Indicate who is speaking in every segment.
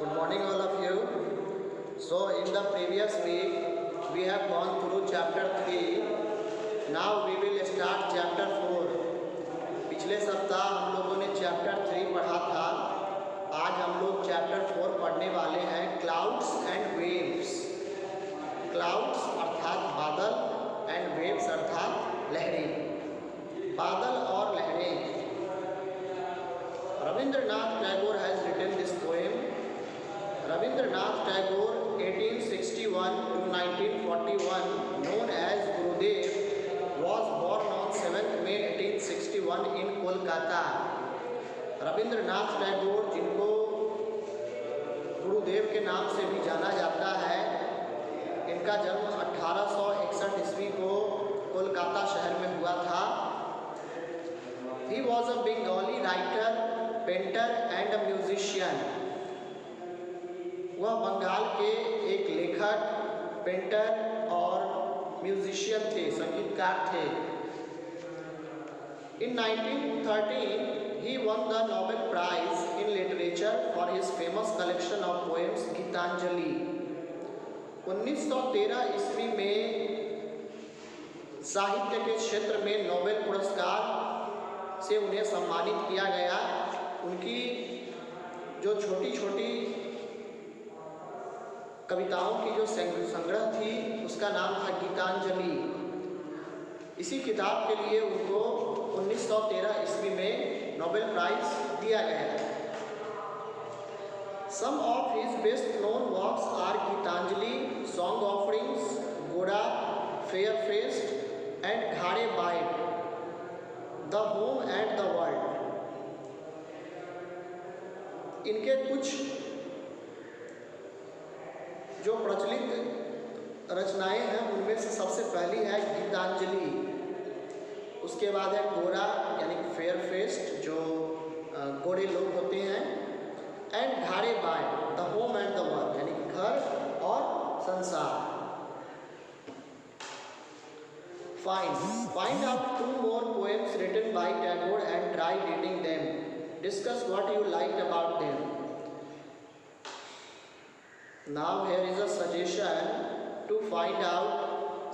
Speaker 1: Good morning, all of you. So, in the previous week, we have gone through chapter 3. Now we will start chapter 4. पिछले सप्ताह हम लोगों ने chapter 3 पढ़ा था. आज हम लोग चैप्टर 4 पढ़ने वाले हैं. Clouds and waves. क्लाउड्स अर्थात बादल एंड वेव्स अर्थात लहरें. बादल और लहरें. Rabindranath Tagore has written this poem. Rabindranath Tagore 1861 to 1941, known as Gurudev, was born on 7th May 1861 in Kolkata. Rabindranath Tagore, जिनको गुरुदेव के नाम से भी जाना जाता है, इनका जन्म 1861 ईस्वी को कोलकाता शहर में हुआ था. He was a Bengali writer, painter and a musician. वह बंगाल के एक लेखक, पेंटर और म्यूजिशियन थे, संगीतकार थे. In 1913, he won the Nobel Prize in Literature for his famous collection of poems Geetanjali. 1913 ईस्वी में साहित्य के क्षेत्र में नोबेल पुरस्कार से उन्हें सम्मानित किया गया. उनकी जो छोटी छोटी कविताओं की जो संग्रह थी उसका नाम था गीतांजलि. इसी किताब के लिए उनको 1913 ईस्वी में नोबेल प्राइज दिया गया. Some of his best known works are Gitanjali, song offerings, Gora, fair faced and घाड़े Baire, the home and the world. इनके कुछ जो प्रचलित रचनाएं हैं उनमें से सबसे पहली है गीतांजलि. उसके बाद है गोरा यानी कि फेयर फेस्ट, जो गोरे लोग होते हैं, एंड घाड़े Baire, the home and the world यानी कि घर और संसार. Find out 2 more poems written by Tagore and try reading them. Discuss what you liked about them. Now here is a suggestion to find out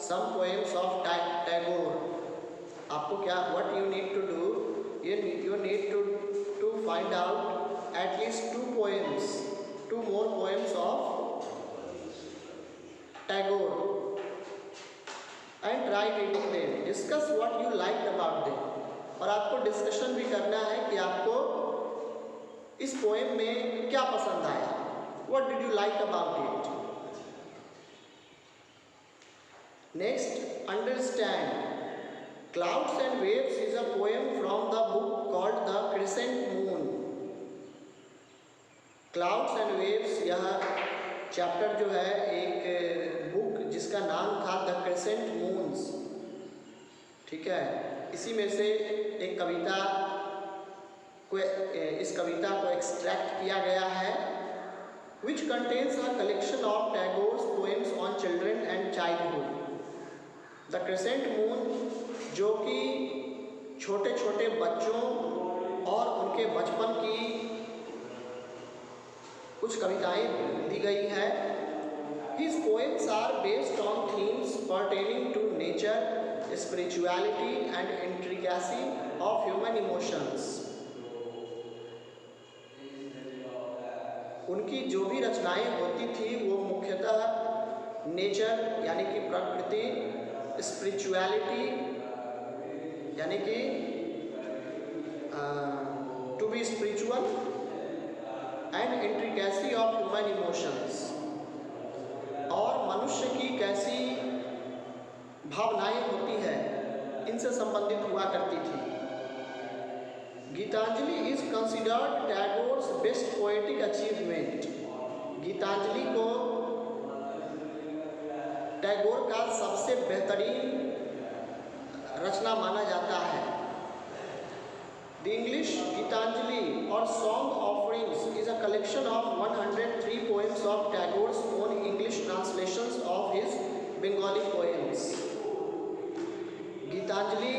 Speaker 1: some poems of Tagore. आपको क्या what you need to do? You need to find out at least 2 more poems of Tagore and try reading them. Discuss what you liked about them. और आपको discussion भी करना है कि आपको इस पोएम में क्या पसंद आया. What did you like about it? Next, understand. Clouds and Waves is a poem from the book called The Crescent Moon. Clouds and Waves यह चैप्टर जो है एक बुक जिसका नाम था The Crescent Moons. ठीक है, इसी में से एक कविता को इस कविता को एक्सट्रैक्ट किया गया है, which contains a collection of Tagore's poems on children and childhood. The Crescent Moon, जो कि छोटे छोटे बच्चों और उनके बचपन की कुछ कविताएं दी गई है. His poems are based on themes pertaining to nature, spirituality and intricacy of human emotions. उनकी जो भी रचनाएं होती थी वो मुख्यतः नेचर यानी कि प्रकृति, स्पिरिचुअलिटी यानी कि to be spiritual and intricacy of human emotions, और मनुष्य की कैसी भावनाएं होती है इनसे संबंधित हुआ करती थी. Geetanjali is considered Tagore's best poetic achievement. Geetanjali को टैगोर का सबसे बेहतरीन रचना माना जाता है. The English Gitanjali or Song Offerings is a collection of 103 poems of Tagore's own English translations of his Bengali poems. Geetanjali,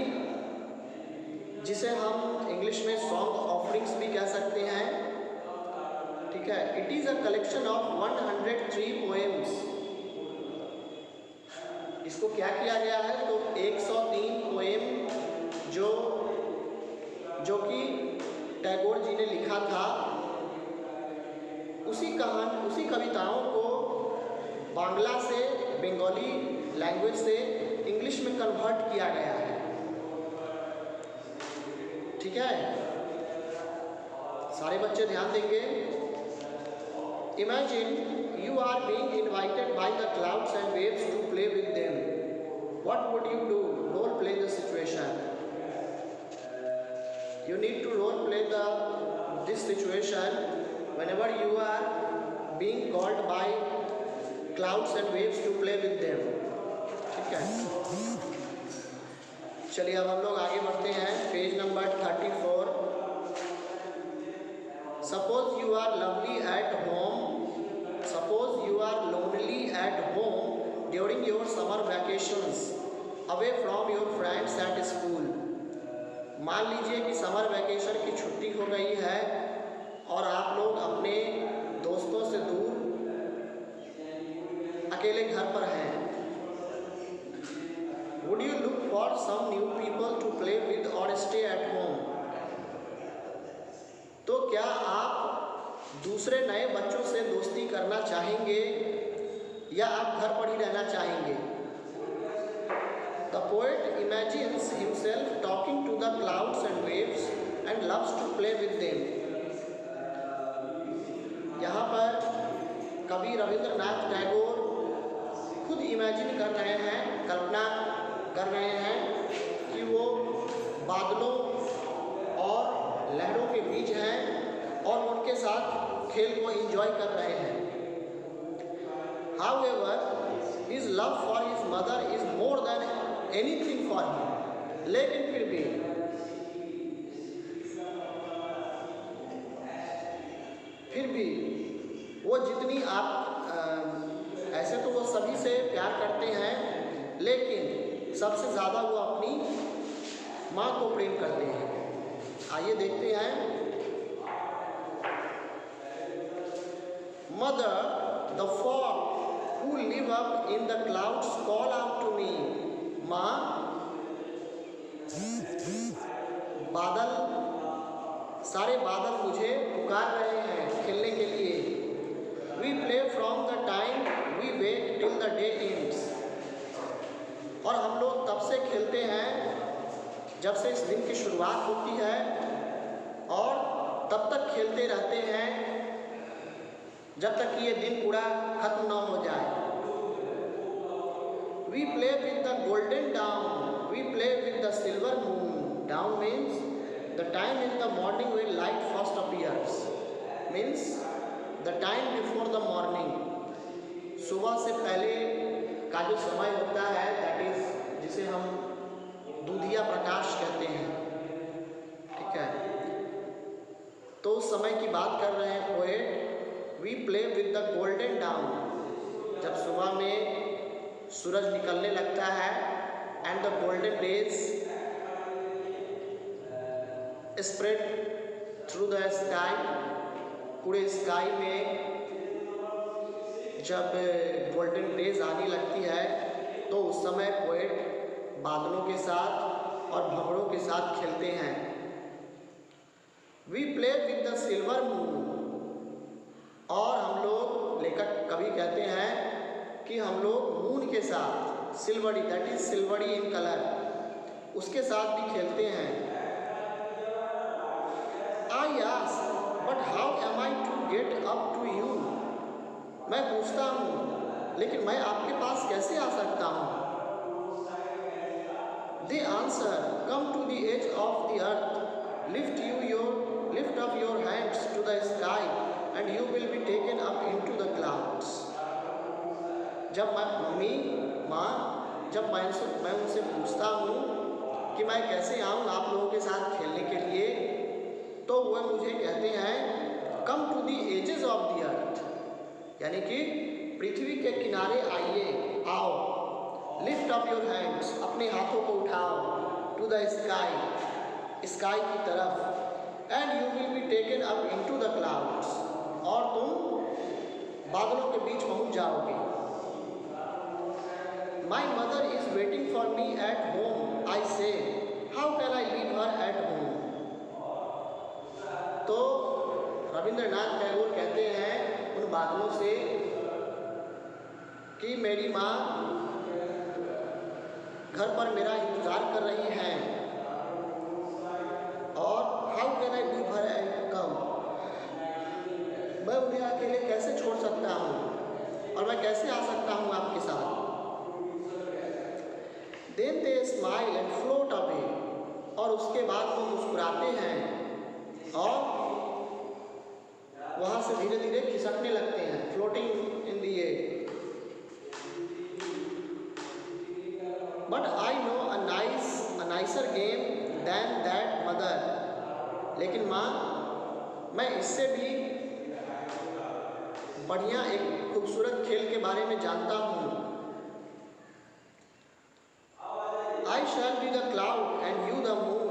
Speaker 1: जिसे हम इंग्लिश में सॉन्ग ऑफरिंग्स भी कह सकते हैं, ठीक है। It is a collection of 103 poems. इसको क्या किया गया है, तो 103 पोएम जो कि टैगोर जी ने लिखा था, उसी कविताओं को बांग्ला से, बंगाली लैंग्वेज से इंग्लिश में कन्वर्ट किया गया है। ठीक है, सारे बच्चे ध्यान देंगे। Imagine you are being invited by the clouds and waves to play with them. What would you do? Role play the situation. You need to role play this situation whenever you are being called by clouds and waves to play with them. ठीक है, चलिए अब हम लोग आगे बढ़ते हैं। Page number 34। Suppose you are lovely at home. Suppose you are lonely at home during your summer vacations, away from your friends at school. मान लीजिए कि समर वैकेशन की छुट्टी हो गई है और आप लोग अपने दोस्तों से दूर अकेले घर पर हैं। Would you look for some new people to play with or stay at home? तो क्या आप दूसरे नए बच्चों से दोस्ती करना चाहेंगे या आप घर पर ही रहना चाहेंगे? The poet imagines himself talking to the clouds and waves and loves to play with them. यहाँ पर कवि रविंद्रनाथ टैगोर खुद इमेजिन कर रहे हैं, कल्पना कर रहे हैं कि वो बादलों और लहरों के बीच हैं और उनके साथ खेल को एंजॉय कर रहे हैं। However, his love for his mother is more than anything for him. लेकिन फिर भी वो जितनी ऐसे तो वो सभी से प्यार करते हैं, लेकिन सबसे ज़्यादा वो अपनी माँ को प्रेम करते हैं। आइए देखते हैं। Mother, the fog who live up in the clouds call out to me. माँ, बादल, सारे बादल मुझे पुकार रहे हैं खेलने के लिए। We play from the time we wake till the day ends. और हम लोग तब से खेलते हैं जब से इस दिन की शुरुआत होती है और तब तक खेलते रहते हैं जब तक कि ये दिन पूरा खत्म न हो जाए। We play with the golden dawn. We play with the silver moon. Dawn means the time in the morning when light first appears. Means the time before the morning. सुबह से पहले का जो समय होता है, that is जिसे हम दूधिया प्रकाश कहते हैं। ठीक है, तो उस समय की बात कर रहे हैं poet. We play with the golden dawn. जब सुबह में सूरज निकलने लगता है and the golden rays spread through the sky. पूरे स्काई में जब गोल्डन रेज आने लगती है तो उस समय पोएट बादलों के साथ और भंवरों के साथ खेलते हैं। We play with the silver moon. और हम लोग, लेखक कवि कहते हैं कि हम लोग मून के साथ, silvery, that is silvery in colour, उसके साथ भी खेलते हैं। I ask, but how am I to get up to you? मैं पूछता हूँ, लेकिन मैं आपके पास कैसे आ सकता हूँ? They answer, come to the edge of the earth, lift up your hands to the sky, and you will be taken up into the clouds. जब मैं उनसे पूछता हूँ कि मैं कैसे आऊँ आप लोगों के साथ खेलने के लिए, तो वह मुझे कहते हैं come to the ages of the earth, यानी कि पृथ्वी के किनारे आइए, आओ, लिफ्ट अप योर हैंड्स, अपने हाथों को उठाओ, टू द स्काई की तरफ, and you will be taken up into the clouds, और तुम बीच पहुंच जाओगे। My mother is waiting for me at home, I say. How can I leave her at home? तो रविंद्रनाथ टैगोर कहते हैं उन बादलों से कि मेरी माँ घर पर मेरा इंतज़ार कर रही हैं, और how can I leave her and come, मैं उन्हें अकेले कैसे छोड़ सकता हूँ और मैं कैसे आ सकता हूँ आपके साथ। Then they smile and float away, और उसके बाद वो मुस्कुराते हैं और वहाँ से धीरे धीरे खिसकने लगते हैं, floating in the air. But I know a nicer game than that, mother. लेकिन माँ, मैं इससे भी बढ़िया एक खूबसूरत खेल के बारे में जानता हूँ। I shall be the cloud and you the moon.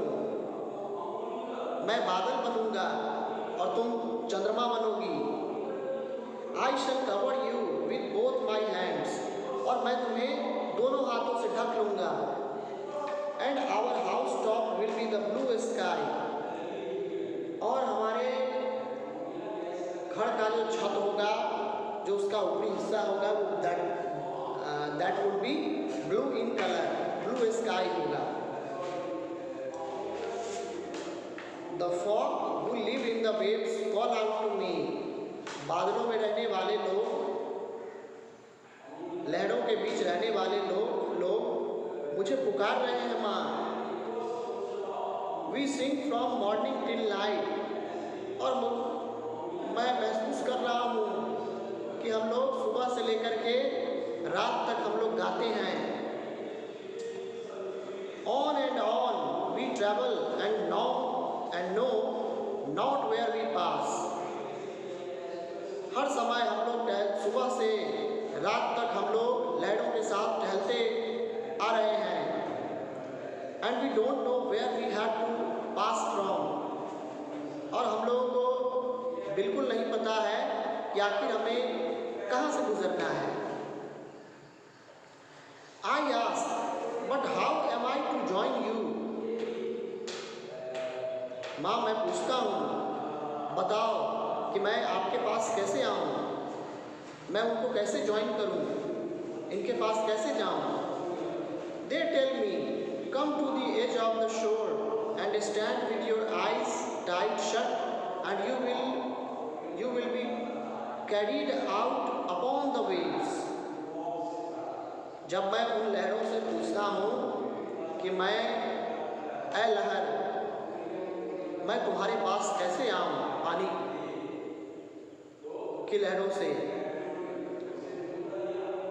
Speaker 1: मैं बादल बनूंगा और तुम चंद्रमा बनोगी। I shall cover you with both my hands. और मैं तुम्हें दोनों हाथों से ढक लूंगा। And our house top will be the blue sky. और हमारे घर का जो छत होगा, जो उसका ऊपरी हिस्सा होगा, वो that would be blue in color, blue sky होगा। The fog who live in the waves call out to me. बादलों में रहने वाले लोग, लहरों के बीच रहने वाले लोग मुझे पुकार रहे हैं माँ। We sing from morning till night. और मैं महसूस कर रहा हूँ कि हम लोग सुबह से लेकर के रात तक हम लोग गाते हैं। On and on we travel and know not where we pass. हर समय हम लोग सुबह से रात तक हम लोग लहरों के साथ टहलते आ रहे हैं। And we don't know where we have to pass from. और हम लोगों को बिल्कुल नहीं पता है कि आखिर हमें कहाँ से गुजरना है। I ask, but how am I to join you? माँ, मैं पूछता हूँ, बताओ कि मैं आपके पास कैसे आऊँ, मैं उनको कैसे ज्वाइन करूँ, इनके पास कैसे जाऊँ। They tell me, come to the edge of the shore and stand with your eyes tight shut, and you will be carried out upon the waves. जब मैं उन लहरों से पूछता हूँ कि ऐ लहर, मैं तुम्हारे पास कैसे आऊँ पानी की लहरों से,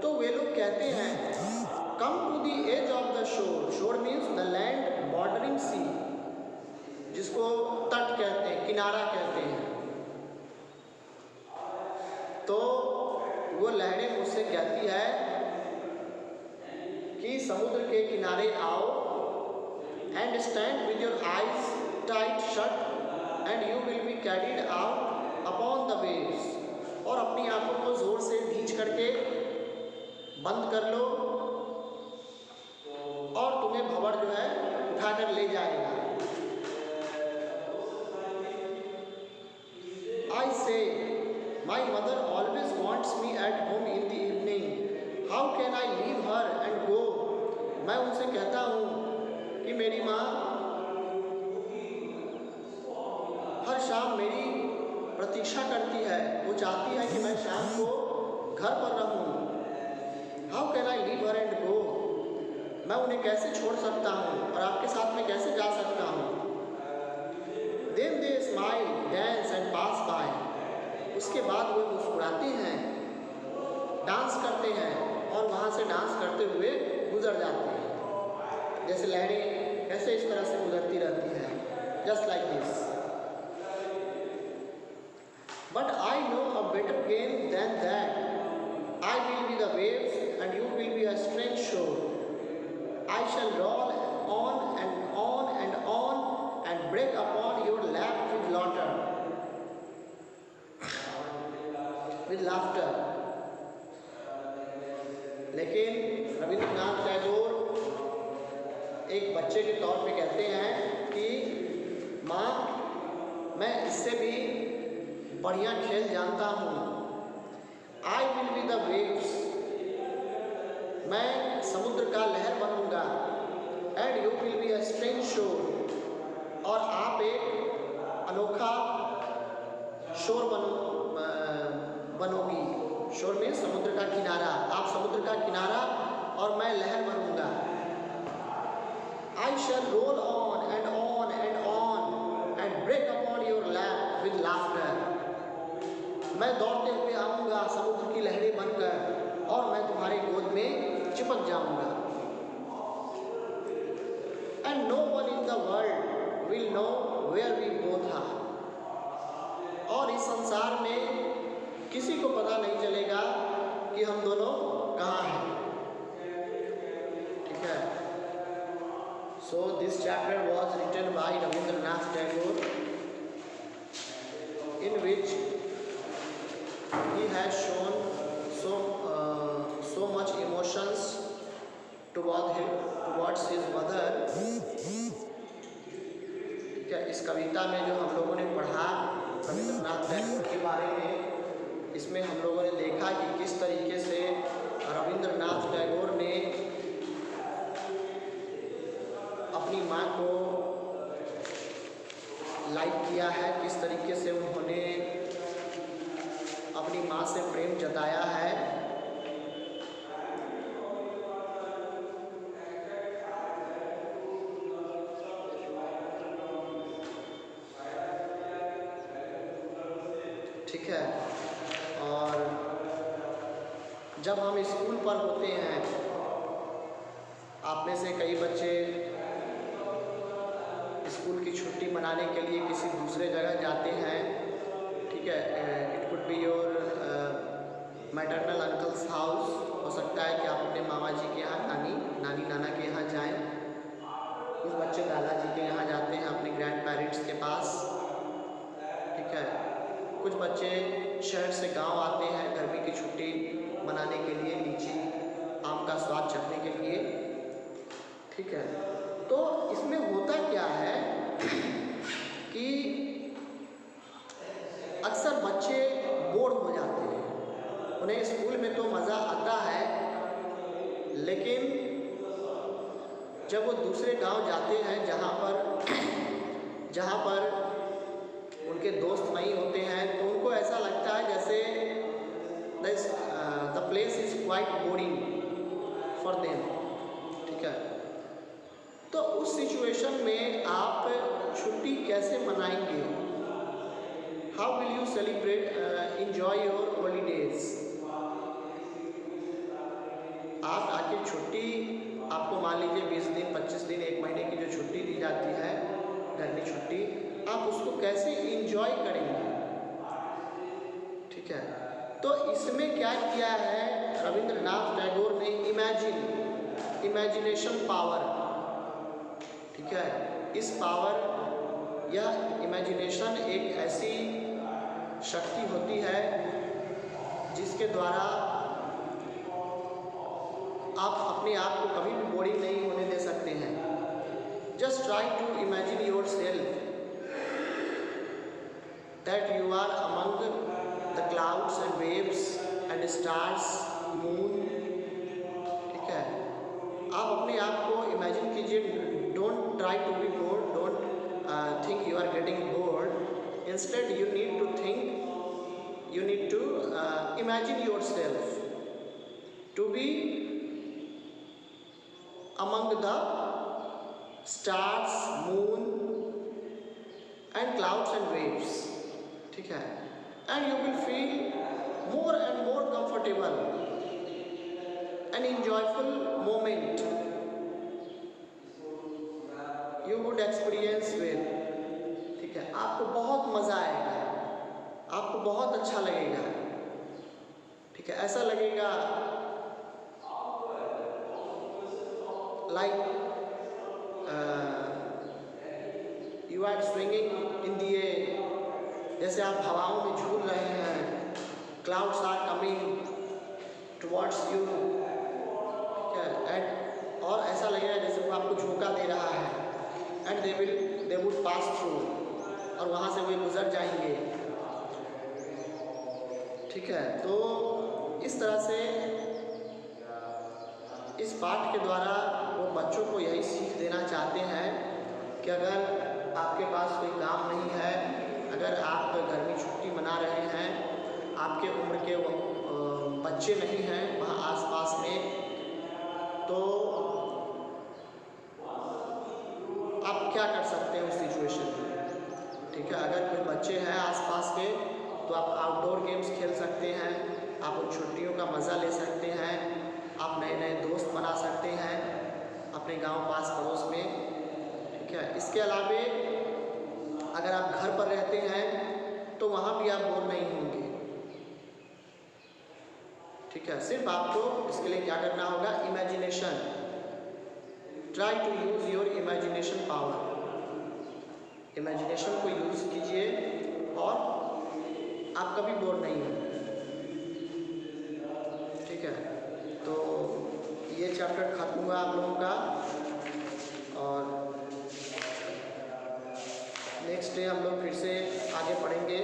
Speaker 1: तो वे लोग कहते हैं come to the edge of the shore. Shore means the land bordering sea, जिसको तट कहते हैं, किनारा कहते हैं। तो वो लहरें मुझसे कहती है कि समुद्र के किनारे आओ, and stand with your eyes tight shut and you will be carried out upon the waves. और अपनी आंखों को जोर से भींच करके बंद कर लो और तुम्हें भंवर जो है उठाकर ले जाएगा। I say, my mother always wants me at home in the evening. How can I leave her and go? मैं उनसे कहता हूँ कि मेरी माँ हर शाम मेरी प्रतीक्षा करती है, वो चाहती है कि मैं शाम को घर पर रहूँ। How can I leave her and go? मैं उन्हें कैसे छोड़ सकता हूँ और आपके साथ में कैसे जा सकता हूँ। Then they smile, dance and pass by. उसके बाद वे मुस्कुराते हैं, डांस करते हैं और वहाँ से डांस करते हुए गुजर जाते हैं। जैसे लहरें कैसे इस तरह से गुजरती रहती हैं, just like this. But I know a better game than that. I will be the waves and you will be a strange shore. I shall roll on and on and on and break upon your lap with laughter. लेकिन रविंद्रनाथ टैगोर एक बच्चे के तौर पे कहते हैं कि माँ, मैं इससे भी बढ़िया खेल जानता हूँ। I will be the waves, मैं समुद्र का लहर बनूंगा। And you will be a strange शोर, और आप एक अनोखा शोर बनोगी। शोर में समुद्र का किनारा, आप समुद्र का किनारा और मैं लहर बनूंगा। I shall roll on and on and on and break upon your lap with laughter. मैं दौड़ते हुए आऊंगा समुद्र की लहरें बनकर, और मैं तुम्हारे गोद में चिपक जाऊंगा। And no one in the world will know where we both are. और इस संसार में किसी को पता नहीं चलेगा कि हम दोनों कहाँ हैं। ठीक है। So this chapter was written by Rabindranath Tagore, in which he has shown so much emotions towards his mother. ठीक है। इस कविता में जो हम लोगों ने पढ़ा रविंद्रनाथ टैगोर के बारे में, इसमें हम लोगों ने देखा कि किस तरीके से रविंद्रनाथ टैगोर ने अपनी माँ को लाइक किया है, किस तरीके से उन्होंने अपनी माँ से प्रेम जताया है। ठीक है। और जब हम स्कूल पर होते हैं, आप में से कई बच्चे स्कूल की छुट्टी मनाने के लिए किसी दूसरे जगह जाते हैं। ठीक है। It could be your maternal uncles house, हो सकता है कि आप अपने मामा जी के यहाँ, नानी नाना के यहाँ जाएं। कुछ बच्चे दादाजी के यहाँ जाते हैं, अपने ग्रैंड पेरेंट्स के पास। ठीक है। कुछ बच्चे शहर से गांव आते हैं गर्मी की छुट्टी मनाने के लिए, लीची आम का स्वाद चखने के लिए। ठीक है। तो इसमें होता क्या है कि अक्सर बच्चे बोर हो जाते हैं। उन्हें स्कूल में तो मज़ा आता है, लेकिन जब वो दूसरे गांव जाते हैं जहाँ पर उनके दोस्त नहीं होते हैं, तो उनको ऐसा लगता है जैसे the place is quite boring for them. ठीक है। तो उस सिचुएशन में आप छुट्टी कैसे मनाएंगे? How will you celebrate enjoy your holidays? आप आखिर छुट्टी, आपको मान लीजिए 20 दिन 25 दिन 1 महीने की जो छुट्टी दी जाती है, गर्मी छुट्टी, आप उसको कैसे एंजॉय करेंगे? ठीक है। तो इसमें क्या किया है रविंद्रनाथ टैगोर ने? Imagination power. ठीक है। इस पावर या इमेजिनेशन एक ऐसी शक्ति होती है जिसके द्वारा आप अपने आप को कभी भी बोरिंग नहीं होने दे सकते हैं। Just try to imagine yourself that you are among the clouds and waves and stars, moon. ठीक है। आप अपने आप को इमेजिन कीजिए। Don't try to be bored. Don't think you are getting bored. Instead, you need to imagine yourself to be among the stars, moon, and clouds and waves. ठीक है। And you will feel more and more comfortable, an enjoyable moment you would experience with। ठीक है। आपको बहुत मज़ा आएगा, आपको बहुत अच्छा लगेगा। ठीक है। ऐसा लगेगा like you are swinging in the air, जैसे आप हवाओं में झूल रहे हैं। clouds are coming towards you और ऐसा लगेगा जैसे वो आपको झोंका दे रहा है, and they would pass through, और वहाँ से वे गुजर जाएंगे। ठीक है, तो इस तरह से इस पाठ के द्वारा वो बच्चों को यही सीख देना चाहते हैं कि अगर आपके पास कोई काम नहीं है, अगर आप गर्मी छुट्टी मना रहे हैं, आपके उम्र के बच्चे नहीं हैं वहाँ आसपास में, तो आप क्या कर सकते हैं उस सिचुएशन में। ठीक है, अगर कोई बच्चे हैं आसपास के तो आप आउटडोर गेम्स खेल सकते हैं, आप उन छुट्टियों का मज़ा ले सकते हैं, आप नए नए दोस्त बना सकते हैं अपने गांव पास पड़ोस में। ठीक है, इसके अलावे अगर आप घर पर रहते हैं तो वहाँ भी आप बोर नहीं होंगे। ठीक है, सिर्फ आपको इसके लिए क्या करना होगा, imagination, try to use your imagination power. Imagination को यूज़ कीजिए और आप कभी बोर नहीं होंगे। ठीक है, तो ये चैप्टर खत्म हुआ आप लोगों का, और नेक्स्ट डे हम लोग फिर से आगे पढ़ेंगे।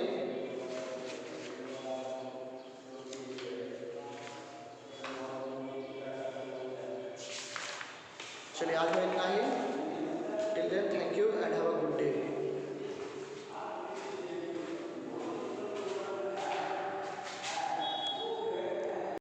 Speaker 1: चलिए आज में इतना ही। Till then thank you and have a good day.